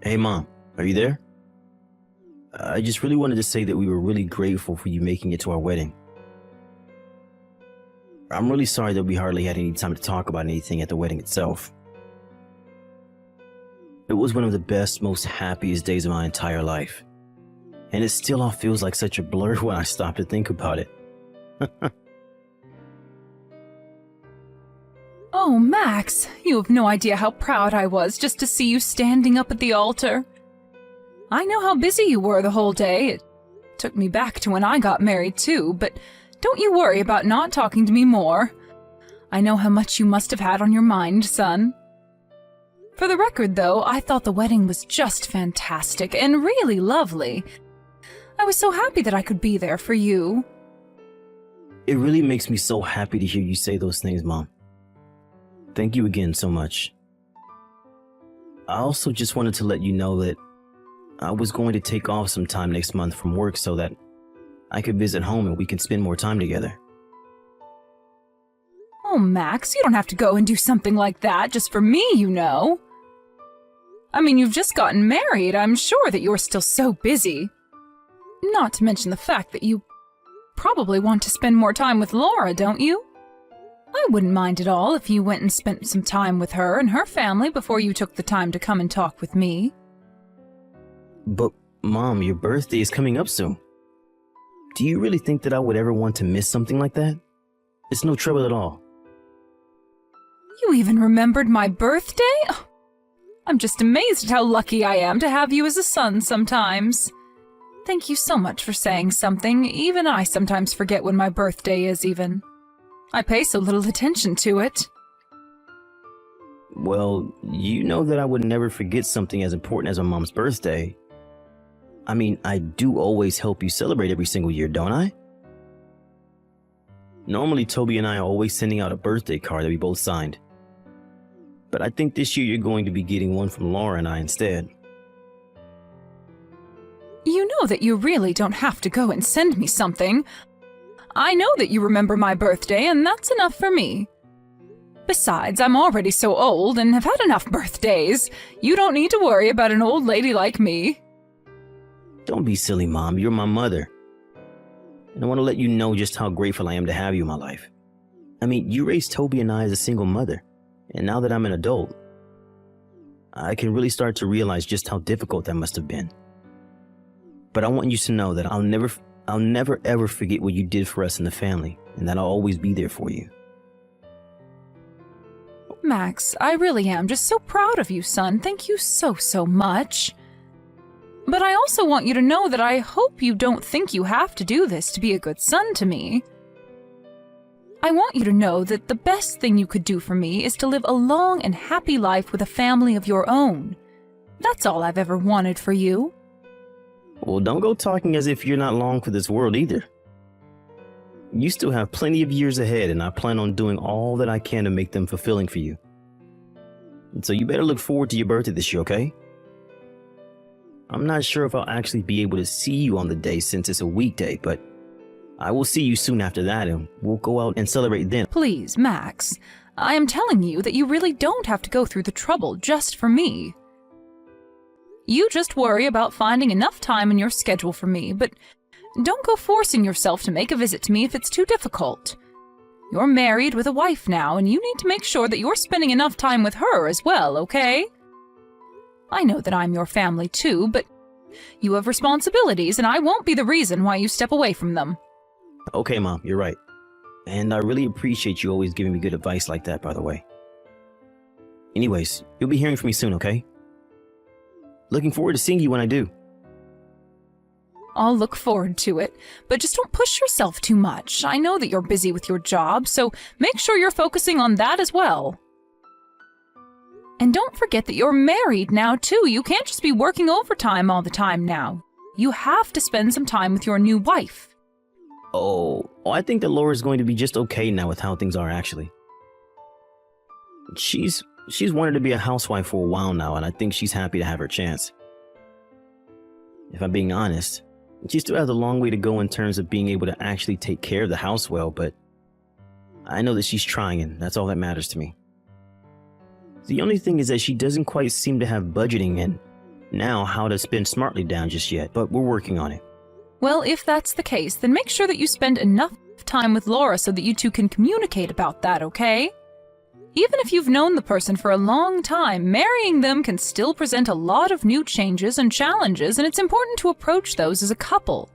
Hey Mom, are you there? I just really wanted to say that we were really grateful for you making it to our wedding. I'm really sorry that we hardly had any time to talk about anything at the wedding itself. It was one of the best, most happiest days of my entire life. And it still all feels like such a blur when I stop to think about it. Oh, Max, you have no idea how proud I was just to see you standing up at the altar. I know how busy you were the whole day. It took me back to when I got married too, but don't you worry about not talking to me more. I know how much you must have had on your mind, son. For the record, though, I thought the wedding was just fantastic and really lovely. I was so happy that I could be there for you. It really makes me so happy to hear you say those things, Mom. Thank you again so much. I also just wanted to let you know that I was going to take off some time next month from work so that I could visit home and we can spend more time together. Oh, Max, you don't have to go and do something like that just for me, you know. I mean, you've just gotten married. I'm sure that you're still so busy. Not to mention the fact that you probably want to spend more time with Laura, don't you? I wouldn't mind at all if you went and spent some time with her and her family before you took the time to come and talk with me. But, Mom, your birthday is coming up soon. Do you really think that I would ever want to miss something like that? It's no trouble at all. You even remembered my birthday? Oh, I'm just amazed at how lucky I am to have you as a son sometimes. Thank you so much for saying something. Even I sometimes forget when my birthday is even. I pay so little attention to it. Well, you know that I would never forget something as important as my mom's birthday. I mean, I do always help you celebrate every single year, don't I? Normally, Toby and I are always sending out a birthday card that we both signed. But I think this year you're going to be getting one from Laura and I instead. You know that you really don't have to go and send me something. I know that you remember my birthday, and that's enough for me. Besides, I'm already so old and have had enough birthdays. You don't need to worry about an old lady like me. Don't be silly, Mom. You're my mother. And I want to let you know just how grateful I am to have you in my life. I mean, you raised Toby and I as a single mother. And now that I'm an adult, I can really start to realize just how difficult that must have been. But I want you to know that I'll never ever forget what you did for us in the family, and that I'll always be there for you. Max, I really am just so proud of you, son. Thank you so much. But I also want you to know that I hope you don't think you have to do this to be a good son to me. I want you to know that the best thing you could do for me is to live a long and happy life with a family of your own. That's all I've ever wanted for you. Well, don't go talking as if you're not long for this world either. You still have plenty of years ahead, and I plan on doing all that I can to make them fulfilling for you. And so you better look forward to your birthday this year, okay? I'm not sure if I'll actually be able to see you on the day since it's a weekday, but I will see you soon after that, and we'll go out and celebrate then. Please, Max, I am telling you that you really don't have to go through the trouble just for me. You just worry about finding enough time in your schedule for me, but don't go forcing yourself to make a visit to me if it's too difficult. You're married with a wife now, and you need to make sure that you're spending enough time with her as well, okay? I know that I'm your family too, but you have responsibilities, and I won't be the reason why you step away from them. Okay, Mom, you're right. And I really appreciate you always giving me good advice like that, by the way. Anyways, you'll be hearing from me soon, okay? Looking forward to seeing you when I do. I'll look forward to it, but just don't push yourself too much. I know that you're busy with your job, so make sure you're focusing on that as well. And don't forget that you're married now, too. You can't just be working overtime all the time now. You have to spend some time with your new wife. Oh, I think that Laura's going to be just okay now with how things are, actually. She's wanted to be a housewife for a while now, and I think she's happy to have her chance. If I'm being honest, she still has a long way to go in terms of being able to actually take care of the house well, but I know that she's trying, and that's all that matters to me. The only thing is that she doesn't quite seem to have budgeting, and now how to spend smartly down just yet, but we're working on it. Well, if that's the case, then make sure that you spend enough time with Laura so that you two can communicate about that, okay? Even if you've known the person for a long time, marrying them can still present a lot of new changes and challenges, and it's important to approach those as a couple.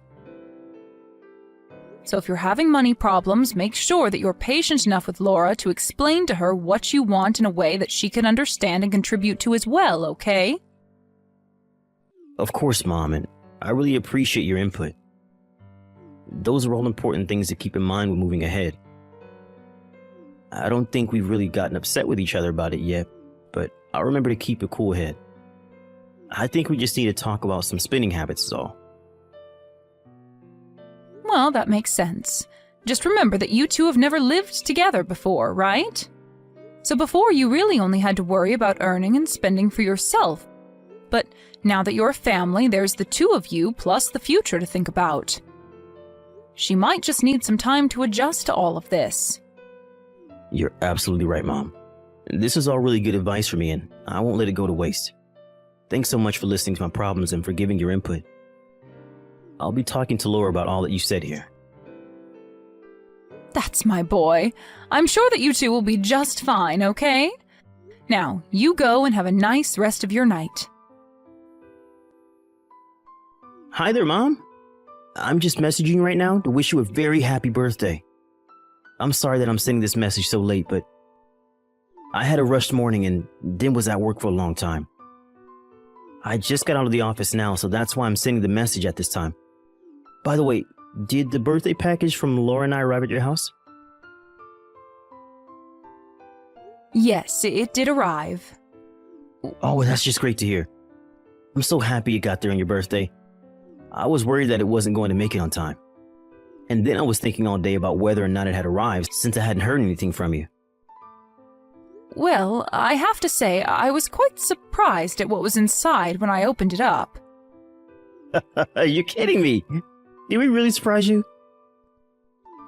So if you're having money problems, make sure that you're patient enough with Laura to explain to her what you want in a way that she can understand and contribute to as well, okay? Of course, Mom, and I really appreciate your input. Those are all important things to keep in mind when moving ahead. I don't think we've really gotten upset with each other about it yet, but I'll remember to keep a cool head. I think we just need to talk about some spending habits is all. Well, that makes sense. Just remember that you two have never lived together before, right? So before, you really only had to worry about earning and spending for yourself. But now that you're a family, there's the two of you plus the future to think about. She might just need some time to adjust to all of this. You're absolutely right, Mom. This is all really good advice for me, and I won't let it go to waste. Thanks so much for listening to my problems and for giving your input. I'll be talking to Laura about all that you said here. That's my boy. I'm sure that you two will be just fine, okay? Now, you go and have a nice rest of your night. Hi there, Mom. I'm just messaging you right now to wish you a very happy birthday. I'm sorry that I'm sending this message so late, but I had a rushed morning and then was at work for a long time. I just got out of the office now, so that's why I'm sending the message at this time. By the way, did the birthday package from Laura and I arrive at your house? Yes, it did arrive. Oh, that's just great to hear. I'm so happy it got there on your birthday. I was worried that it wasn't going to make it on time. And then I was thinking all day about whether or not it had arrived since I hadn't heard anything from you. Well, I have to say, I was quite surprised at what was inside when I opened it up. You're kidding me. Did we really surprise you?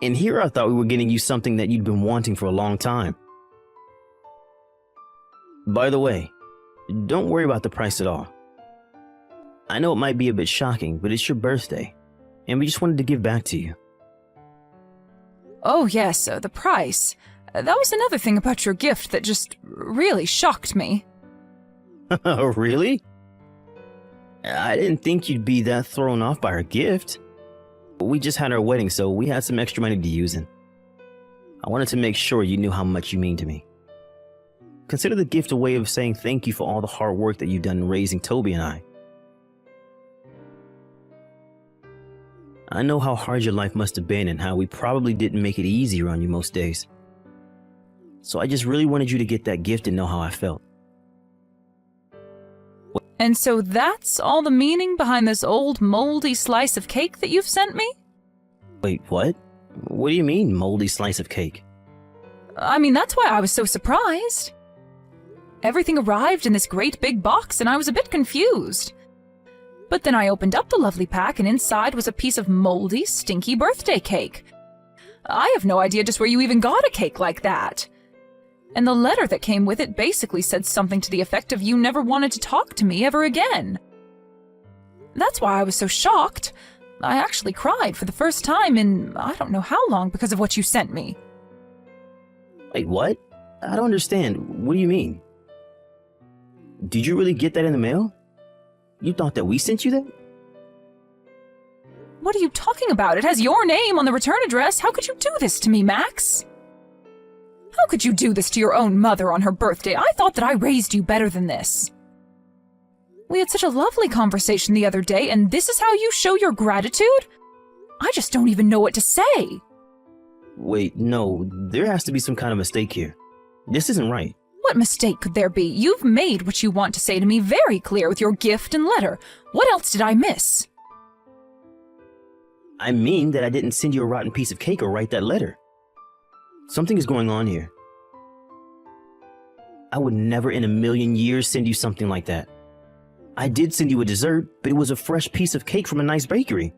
And here I thought we were getting you something that you'd been wanting for a long time. By the way, don't worry about the price at all. I know it might be a bit shocking, but it's your birthday, and we just wanted to give back to you. Oh yes, the price. That was another thing about your gift that just really shocked me. Really? I didn't think you'd be that thrown off by our gift. We just had our wedding, so we had some extra money to use, and I wanted to make sure you knew how much you mean to me. Consider the gift a way of saying thank you for all the hard work that you've done in raising Toby and I. I know how hard your life must have been and how we probably didn't make it easier on you most days. So I just really wanted you to get that gift and know how I felt. And so that's all the meaning behind this old moldy slice of cake that you've sent me? Wait, what? What do you mean, moldy slice of cake? I mean, that's why I was so surprised. Everything arrived in this great big box and I was a bit confused. But then I opened up the lovely pack and inside was a piece of moldy, stinky birthday cake. I have no idea just where you even got a cake like that. And the letter that came with it basically said something to the effect of you never wanted to talk to me ever again. That's why I was so shocked. I actually cried for the first time in I don't know how long because of what you sent me. Wait, what? I don't understand. What do you mean? Did you really get that in the mail? You thought that we sent you that? What are you talking about? It has your name on the return address. How could you do this to me, Max? How could you do this to your own mother on her birthday? I thought that I raised you better than this. We had such a lovely conversation the other day, and this is how you show your gratitude? I just don't even know what to say. Wait, no, there has to be some kind of mistake here. This isn't right. What mistake could there be? You've made what you want to say to me very clear with your gift and letter. What else did I miss? I mean that I didn't send you a rotten piece of cake or write that letter. Something is going on here. I would never in a million years send you something like that. I did send you a dessert, but it was a fresh piece of cake from a nice bakery.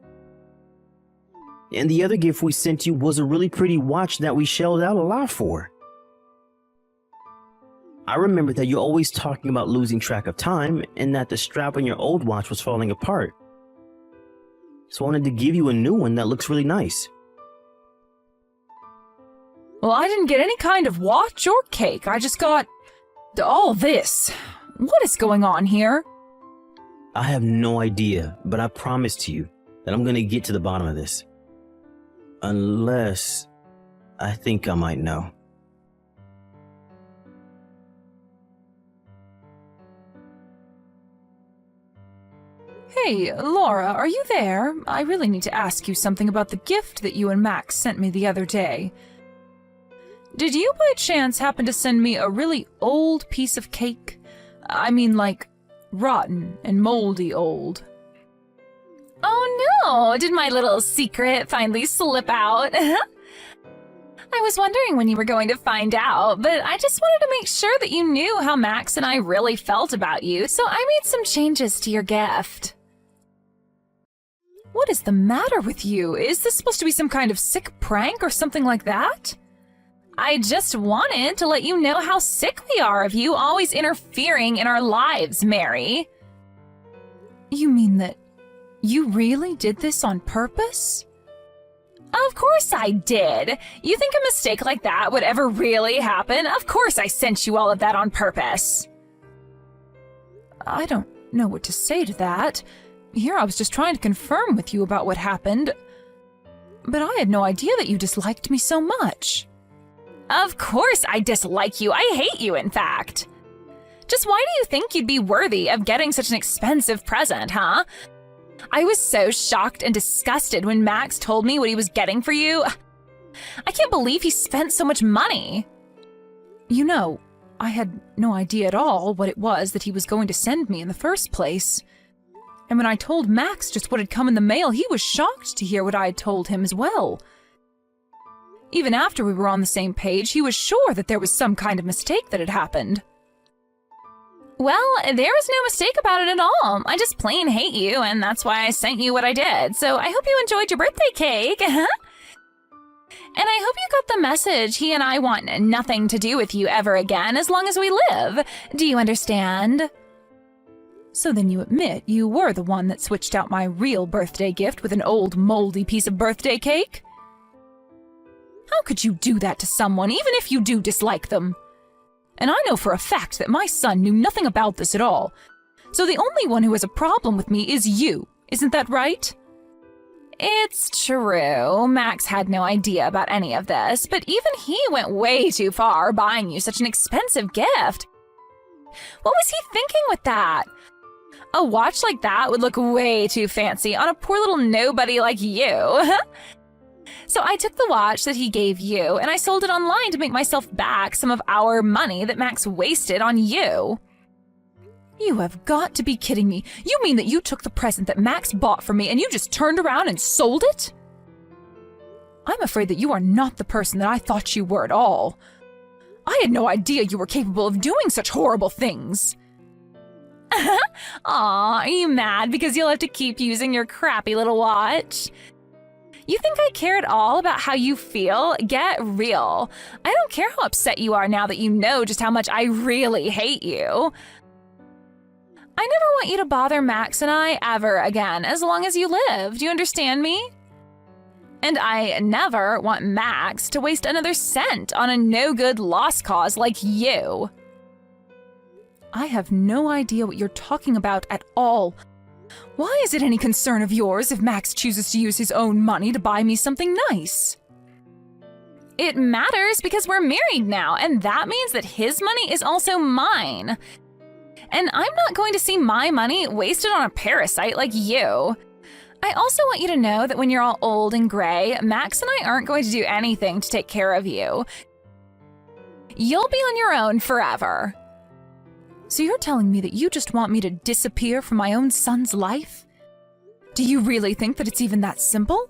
And the other gift we sent you was a really pretty watch that we shelled out a lot for. I remember that you're always talking about losing track of time and that the strap on your old watch was falling apart. So I wanted to give you a new one that looks really nice. Well, I didn't get any kind of watch or cake. I just got all this. What is going on here? I have no idea, but I promise to you that I'm gonna get to the bottom of this. Unless I think I might know. Hey, Laura, are you there? I really need to ask you something about the gift that you and Max sent me the other day. Did you by chance happen to send me a really old piece of cake? I mean, like, rotten and moldy old. Oh no! Did my little secret finally slip out? I was wondering when you were going to find out, but I just wanted to make sure that you knew how Max and I really felt about you, so I made some changes to your gift. What is the matter with you? Is this supposed to be some kind of sick prank or something like that? I just wanted to let you know how sick we are of you always interfering in our lives, Mary. You mean that you really did this on purpose? Of course I did. You think a mistake like that would ever really happen? Of course I sent you all of that on purpose. I don't know what to say to that. Here I was just trying to confirm with you about what happened, but I had no idea that you disliked me so much. Of course I dislike you. I hate you, in fact. Just why do you think you'd be worthy of getting such an expensive present, huh? I was so shocked and disgusted when Max told me what he was getting for you. I can't believe he spent so much money. You know, I had no idea at all what it was that he was going to send me in the first place. And when I told Max just what had come in the mail, he was shocked to hear what I had told him as well. Even after we were on the same page, he was sure that there was some kind of mistake that had happened. Well, there was no mistake about it at all. I just plain hate you, and that's why I sent you what I did. So I hope you enjoyed your birthday cake. And I hope you got the message. He and I want nothing to do with you ever again as long as we live. Do you understand? So then you admit you were the one that switched out my real birthday gift with an old moldy piece of birthday cake? How could you do that to someone, even if you do dislike them? And I know for a fact that my son knew nothing about this at all. So the only one who has a problem with me is you. Isn't that right? It's true. Max had no idea about any of this, but even he went way too far buying you such an expensive gift. What was he thinking with that? A watch like that would look way too fancy on a poor little nobody like you. So I took the watch that he gave you and I sold it online to make myself back some of our money that Max wasted on you. You have got to be kidding me. You mean that you took the present that Max bought for me and you just turned around and sold it? I'm afraid that you are not the person that I thought you were at all. I had no idea you were capable of doing such horrible things. Aw, are you mad because you'll have to keep using your crappy little watch? You think I care at all about how you feel? Get real. I don't care how upset you are now that you know just how much I really hate you. I never want you to bother Max and I ever again, as long as you live. Do you understand me? And I never want Max to waste another cent on a no-good lost cause like you. I have no idea what you're talking about at all. Why is it any concern of yours if Max chooses to use his own money to buy me something nice? It matters because we're married now, and that means that his money is also mine. And I'm not going to see my money wasted on a parasite like you. I also want you to know that when you're all old and gray, Max and I aren't going to do anything to take care of you. You'll be on your own forever. So you're telling me that you just want me to disappear from my own son's life? Do you really think that it's even that simple?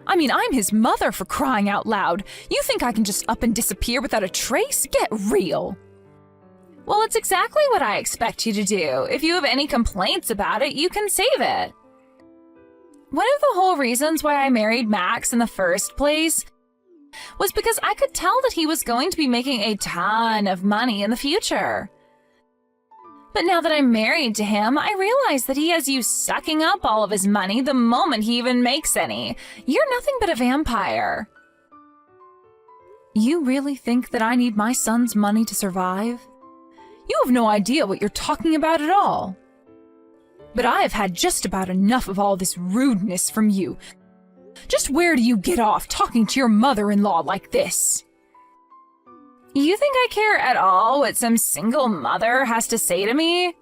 I mean, I'm his mother, for crying out loud. You think I can just up and disappear without a trace? Get real. Well, it's exactly what I expect you to do. If you have any complaints about it, you can save it. One of the whole reasons why I married Max in the first place was because I could tell that he was going to be making a ton of money in the future. But now that I'm married to him, I realize that he has you sucking up all of his money the moment he even makes any. You're nothing but a vampire. You really think that I need my son's money to survive? You have no idea what you're talking about at all. But I have had just about enough of all this rudeness from you. Just where do you get off talking to your mother-in-law like this? You think I care at all what some single mother has to say to me?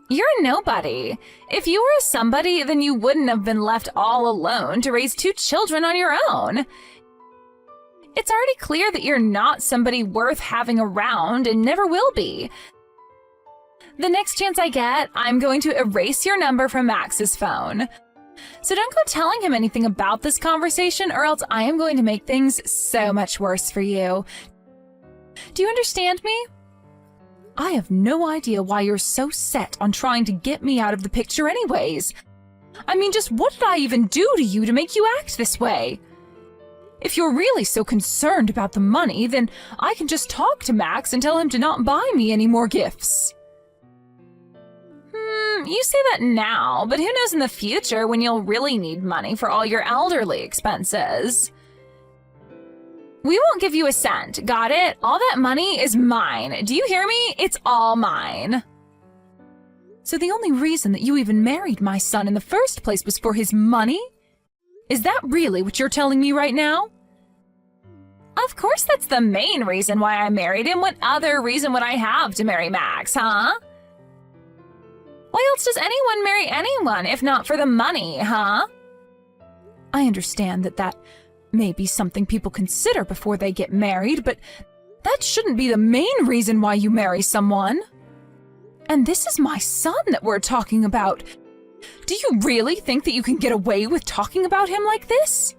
You're a nobody. If you were a somebody, then you wouldn't have been left all alone to raise 2 children on your own. It's already clear that you're not somebody worth having around and never will be. The next chance I get, I'm going to erase your number from Max's phone. So don't go telling him anything about this conversation, or else I am going to make things so much worse for you. Do you understand me? I have no idea why you're so set on trying to get me out of the picture anyways. I mean, just what did I even do to you to make you act this way? If you're really so concerned about the money, then I can just talk to Max and tell him to not buy me any more gifts. You say that now, but who knows in the future when you'll really need money for all your elderly expenses. We won't give you a cent, got it? All that money is mine. Do you hear me? It's all mine. So the only reason that you even married my son in the first place was for his money? Is that really what you're telling me right now? Of course that's the main reason why I married him. What other reason would I have to marry Max, huh? Why else does anyone marry anyone if not for the money, huh? I understand that may be something people consider before they get married, but that shouldn't be the main reason why you marry someone. And this is my son that we're talking about. Do you really think that you can get away with talking about him like this?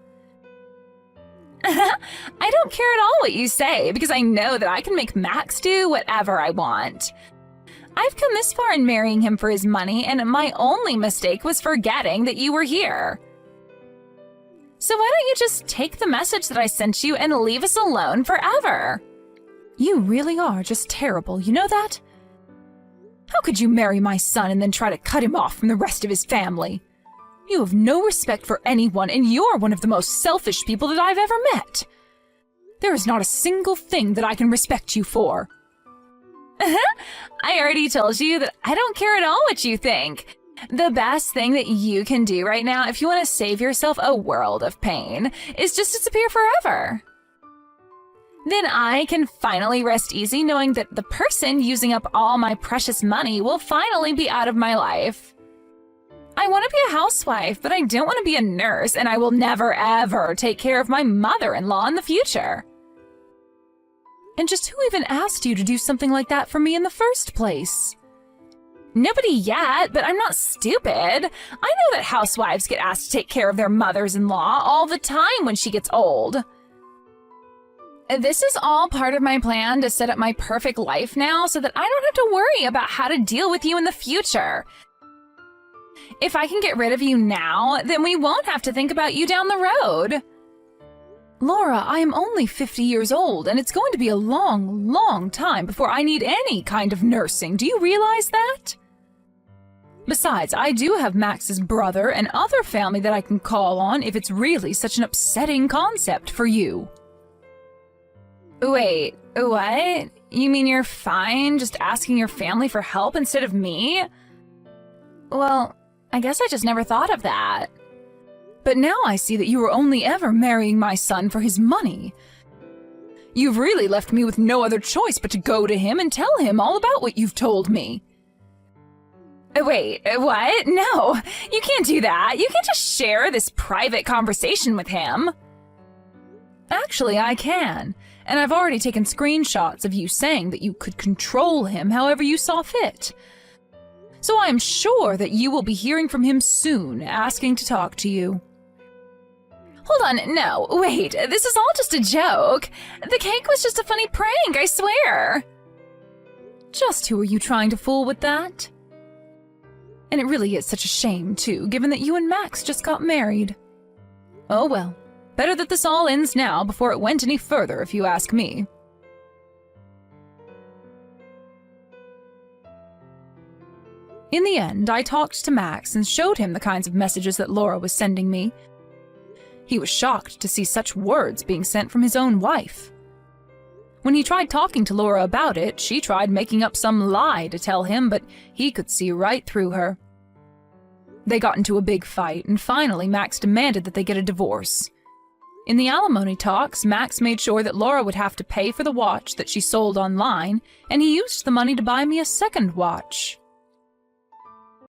I don't care at all what you say, because I know that I can make Max do whatever I want. I've come this far in marrying him for his money, and my only mistake was forgetting that you were here. So why don't you just take the message that I sent you and leave us alone forever? You really are just terrible, you know that? How could you marry my son and then try to cut him off from the rest of his family? You have no respect for anyone, and you're one of the most selfish people that I've ever met. There is not a single thing that I can respect you for. I already told you that I don't care at all what you think. The best thing that you can do right now, if you want to save yourself a world of pain, is just disappear forever. Then I can finally rest easy knowing that the person using up all my precious money will finally be out of my life. I want to be a housewife, but I don't want to be a nurse, and I will never, ever take care of my mother-in-law in the future. And just who even asked you to do something like that for me in the first place? Nobody yet, but I'm not stupid. I know that housewives get asked to take care of their mothers-in-law all the time when she gets old. This is all part of my plan to set up my perfect life now so that I don't have to worry about how to deal with you in the future. If I can get rid of you now, then we won't have to think about you down the road. Laura, I am only 50 years old, and it's going to be a long, long time before I need any kind of nursing. Do you realize that? Besides, I do have Max's brother and other family that I can call on if it's really such an upsetting concept for you. Wait, what? You mean you're fine just asking your family for help instead of me? Well, I guess I just never thought of that. But now I see that you were only ever marrying my son for his money. You've really left me with no other choice but to go to him and tell him all about what you've told me. Wait, what? No, you can't do that. You can't just share this private conversation with him. Actually, I can, and I've already taken screenshots of you saying that you could control him however you saw fit. So I am sure that you will be hearing from him soon, asking to talk to you. Hold on, no, wait, this is all just a joke. The cake was just a funny prank, I swear. Just who are you trying to fool with that? And it really is such a shame, too, given that you and Max just got married. Oh well, Better that this all ends now before it went any further, if you ask me. In the end, I talked to Max and showed him the kinds of messages that Laura was sending me. He was shocked to see such words being sent from his own wife. When he tried talking to Laura about it, she tried making up some lie to tell him, but he could see right through her. They got into a big fight, and finally Max demanded that they get a divorce. In the alimony talks, Max made sure that Laura would have to pay for the watch that she sold online, and he used the money to buy me a second watch.